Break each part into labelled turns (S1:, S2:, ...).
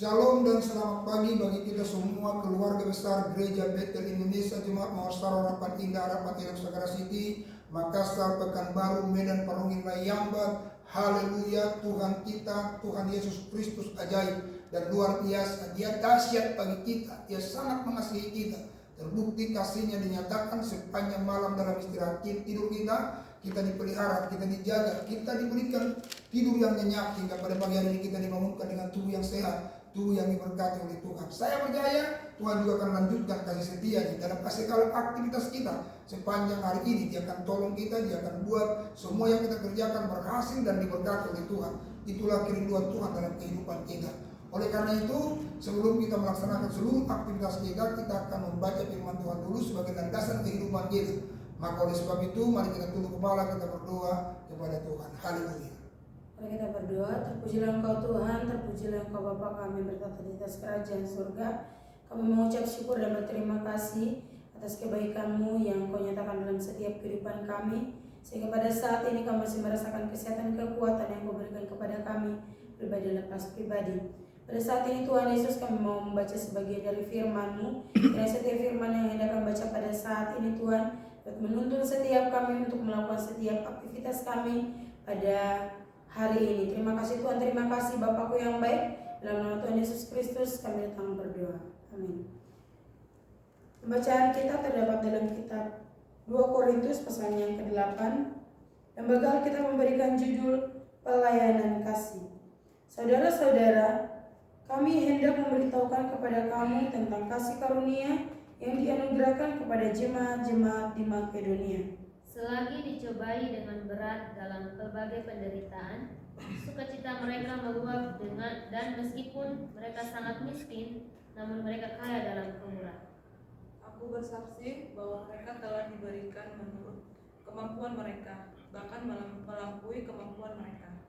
S1: Shalom dan selamat pagi bagi kita semua keluarga besar Gereja Betel Indonesia Jemaat Mawasara Harapan Indah Harapan Ilham Sagara City, Makassar, Pekanbaru, Medan, Parungin, Layambat. Haleluya, Tuhan kita, Tuhan Yesus Kristus ajaib dan luar biasa. Dia dahsyat bagi kita, Dia sangat mengasihi kita. Terbukti kasihnya dinyatakan sepanjang malam dalam istirahat tidur kita. Kita dipelihara, kita dijaga, kita diberikan tidur yang nyenyak hingga pada pagi hari ini kita dibangunkan dengan tubuh yang sehat, tubuh yang diberkati oleh Tuhan. Saya percaya Tuhan juga akan lanjutkan kasih setianya dalam segala aktivitas kita sepanjang hari ini. Dia akan tolong kita, Dia akan buat semua yang kita kerjakan berhasil dan diberkati oleh Tuhan. Itulah kerinduan Tuhan dalam kehidupan kita. Oleh karena itu, sebelum kita melaksanakan seluruh aktivitas kita akan membaca firman Tuhan dulu sebagai landasan kehidupan kita. Maka oleh sebab itu, mari kita tunduk kepala, kita berdoa kepada Tuhan. Haleluya.
S2: Mari kita berdoa. Terpujilah Engkau Tuhan, terpujilah Engkau Bapa kami bertata di atas kerajaan surga. Kami mengucap syukur dan berterima kasih atas kebaikan-Mu yang Kau nyatakan dalam setiap kehidupan kami, sehingga pada saat ini kami masih merasakan kesehatan kekuatan yang Kau berikan kepada kami pribadi lepas pribadi. Pada saat ini Tuhan Yesus, kami mau membaca sebagian dari firman-Mu. Dan setiap firman yang hendak kami baca pada saat ini Tuhan menuntun setiap kami untuk melakukan setiap aktivitas kami pada hari ini. Terima kasih Tuhan, terima kasih Bapakku yang baik. Dalam nama Tuhan Yesus Kristus kami datang berdoa. Amin. Pembacaan kita terdapat dalam kitab 2 Korintus pasal yang ke-8. Dan bakal kita memberikan judul pelayanan kasih. Saudara-saudara, kami hendak memberitahukan kepada kamu tentang kasih karunia yang dianugerahkan kepada jemaat-jemaat di Makedonia.
S3: Selagi dicobai dengan berat dalam berbagai penderitaan, sukacita mereka meluap dan meskipun mereka sangat miskin, namun mereka kaya dalam kemurahan.
S4: Aku bersaksi bahwa mereka telah diberikan menurut kemampuan mereka, bahkan melampaui kemampuan mereka.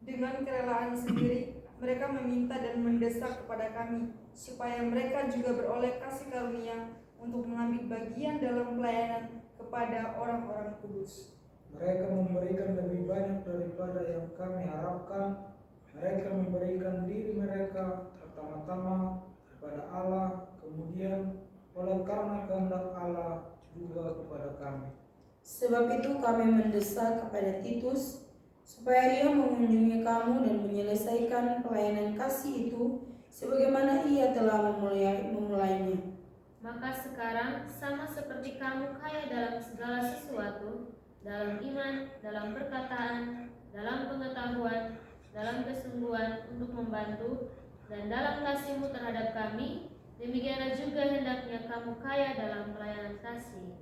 S5: Dengan kerelaan sendiri, mereka meminta dan mendesak kepada kami, supaya mereka juga beroleh kasih karunia untuk mengambil bagian dalam pelayanan kepada orang-orang kudus.
S6: Mereka memberikan lebih banyak daripada yang kami harapkan. Mereka memberikan diri mereka pertama-tama kepada Allah, kemudian oleh karena kehendak Allah juga kepada kami.
S2: Sebab itu kami mendesak kepada Titus supaya ia mengunjungi kamu dan menyelesaikan pelayanan kasih itu sebagaimana ia telah memulainya.
S3: Maka sekarang sama seperti kamu kaya dalam segala sesuatu, dalam iman, dalam perkataan, dalam pengetahuan, dalam kesungguhan untuk membantu, dan dalam kasihmu terhadap kami, demikianlah juga hendaknya kamu kaya dalam pelayanan kasih.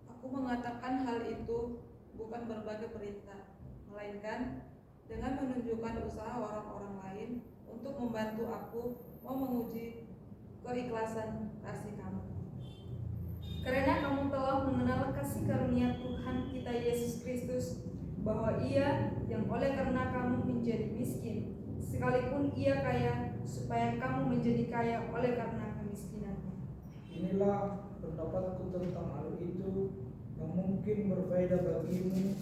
S4: Aku mengatakan hal itu bukan berbagai perintah, melainkan dengan menunjukkan usaha orang-orang lain untuk membantu aku mau menguji keikhlasan kasih kamu.
S5: Karena kamu telah mengenal kasih karunia Tuhan kita Yesus Kristus, bahwa Ia yang oleh karena kamu menjadi miskin, sekalipun Ia kaya, supaya kamu menjadi kaya oleh karena kemiskinannya.
S6: Inilah pendapatku tentang hal itu yang mungkin berfaedah bagimu.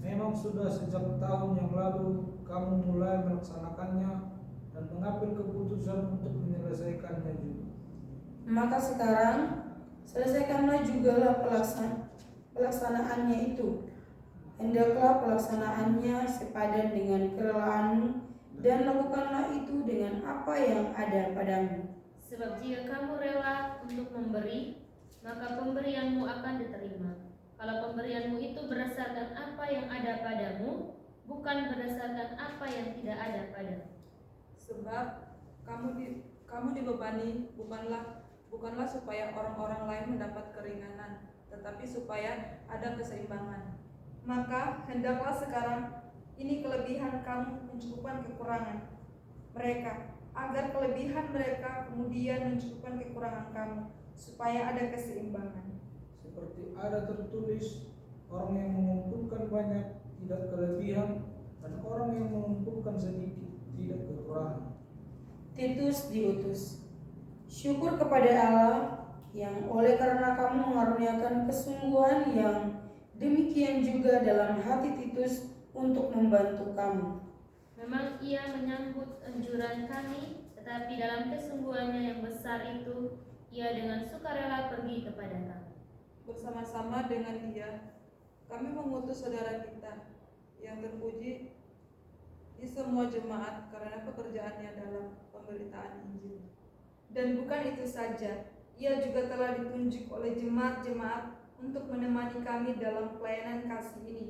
S6: Memang sudah sejak tahun yang lalu kamu mulai melaksanakannya dan mengambil keputusan untuk menyelesaikannya juga.
S2: Maka sekarang selesaikanlah jugalah pelaksanaannya itu. Hendaklah pelaksanaannya sepadan dengan kerelaanmu, dan lakukanlah itu dengan apa yang ada padamu.
S3: Sebab jika kamu rela untuk memberi, maka pemberianmu akan diterima. Kalau pemberianmu itu berdasarkan apa yang ada padamu, bukan berdasarkan apa yang tidak ada padamu.
S4: Sebab kamu dibebani bukanlah supaya orang-orang lain mendapat keringanan, tetapi supaya ada keseimbangan.
S5: Maka hendaklah sekarang ini kelebihan kamu mencukupkan kekurangan mereka, agar kelebihan mereka kemudian mencukupkan kekurangan kamu, supaya ada keseimbangan.
S6: Seperti ada tertulis, orang yang mengumpulkan banyak tidak kelebihan, dan orang yang mengumpulkan sedikit tidak kekurangan.
S2: Titus diutus. Syukur kepada Allah yang oleh karena kamu mengaruniakan kesungguhan yang demikian juga dalam hati Titus untuk membantu kamu.
S3: Memang ia menyambut anjuran kami, tetapi dalam kesungguhannya yang besar itu, ia dengan sukarela pergi kepada kami.
S4: Bersama-sama dengan dia, kami mengutus saudara kita yang terpuji di semua jemaat karena pekerjaannya dalam pemberitaan Injil.
S5: Dan bukan itu saja, ia juga telah ditunjuk oleh jemaat-jemaat untuk menemani kami dalam pelayanan kasih ini,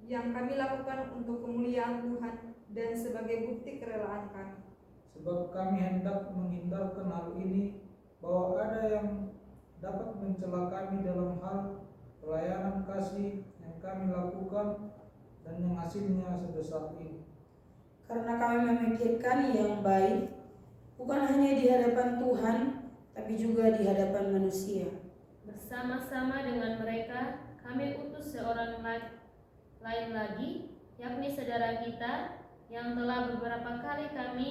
S5: yang kami lakukan untuk kemuliaan Tuhan dan sebagai bukti kerelaan kami.
S6: Sebab kami hendak menghindarkan hal ini, bahwa ada yang dapat mencela kami dalam hal pelayanan kasih yang kami lakukan dan yang hasilnya sebesar ini.
S2: Karena kami memikirkan yang baik, bukan hanya di hadapan Tuhan, tapi juga di hadapan manusia.
S3: Bersama-sama dengan mereka, kami utus seorang lain lagi, yakni saudara kita, yang telah beberapa kali kami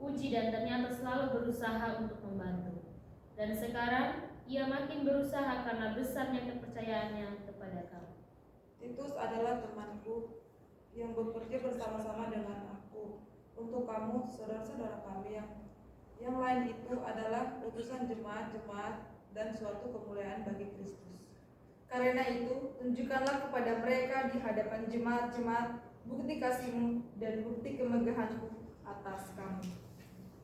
S3: uji dan ternyata selalu berusaha untuk membantu. Dan sekarang ia makin berusaha karena besarnya kepercayaannya kepada kami.
S4: Titus adalah temanku yang bekerja bersama-sama dengan aku untuk kamu, saudara-saudara kami yang lain itu adalah utusan jemaat-jemaat dan suatu kemuliaan bagi Kristus.
S5: Karena itu, tunjukkanlah kepada mereka di hadapan jemaat-jemaat bukti kasih-Mu dan bukti kemegahan-Mu atas kami.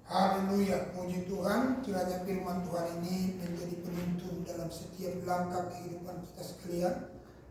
S1: Haleluya, puji Tuhan. Kiranya firman Tuhan ini menjadi penuntun dalam setiap langkah kehidupan kita sekalian,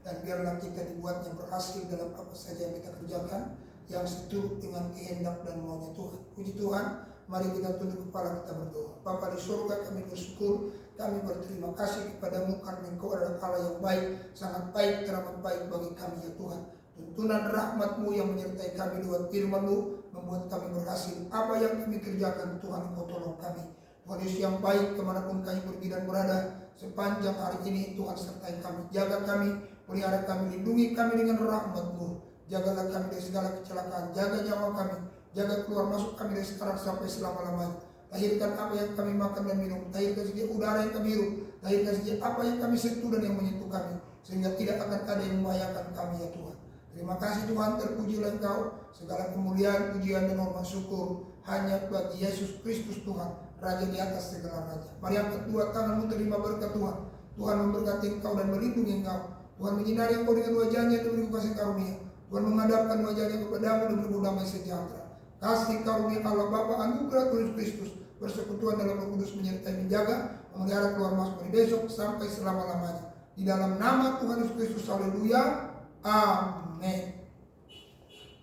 S1: dan biarlah kita dibuatnya berhasil dalam apa saja yang kita kerjakan yang seturut dengan kehendak dan maunya Tuhan. Puji Tuhan. Mari kita tunduk kepala, kita berdoa. Bapa di surga, kami bersyukur, kami berterima kasih kepadamu karena Engkau adalah Allah yang baik, sangat baik, teramat baik bagi kami ya Tuhan. Tuntunan rahmat-Mu yang menyertai kami lewat firman-Mu membuat kami berhasil. Apa yang kami kerjakan, Tuhan Engkau tolong kami. Tuhan Yesus yang baik, kemanapun kami pergi dan berada sepanjang hari ini, Tuhan sertai kami. Jaga kami, pelihara kami, lindungi kami dengan rahmat-Mu. Jagalah kami dari segala kecelakaan, jaga nyawa kami, jaga keluar masuk kami dari sekarang sampai selama-lamanya. Lahirkan apa yang kami makan dan minum, lahirkan saja udara yang kami hirup, lahirkan saja apa yang kami sentuh dan yang menyentuh kami, sehingga tidak akan ada yang membahayakan kami ya Tuhan. Terima kasih Tuhan, terpujilah Engkau, segala kemuliaan, pujian dan hormat syukur hanya bagi Yesus Kristus Tuhan, Raja di atas segala raja. Mari angkat dua tanganmu, terima berkat Tuhan. Tuhan memberkati Engkau dan melindungi Engkau. Tuhan menyinari Engkau dengan wajahnya dan memberi kasih karunia. Tuhan menghadapkan wajahnya kepadamu dan memberi damai sejahtera. Kasih karunia Allah Bapa, anugerah Tuhan Kristus, persekutuan dalam Roh Kudus menyertai, menjaga, memelihara keluar masuk dari besok sampai selama-lamanya. Di dalam nama Tuhan Yesus Kristus, haleluya, amin.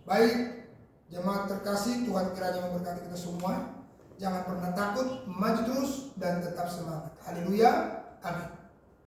S1: Baik, jemaat terkasih, Tuhan kiranya memberkati kita semua. Jangan pernah takut, maju terus dan tetap semangat. Haleluya, amin.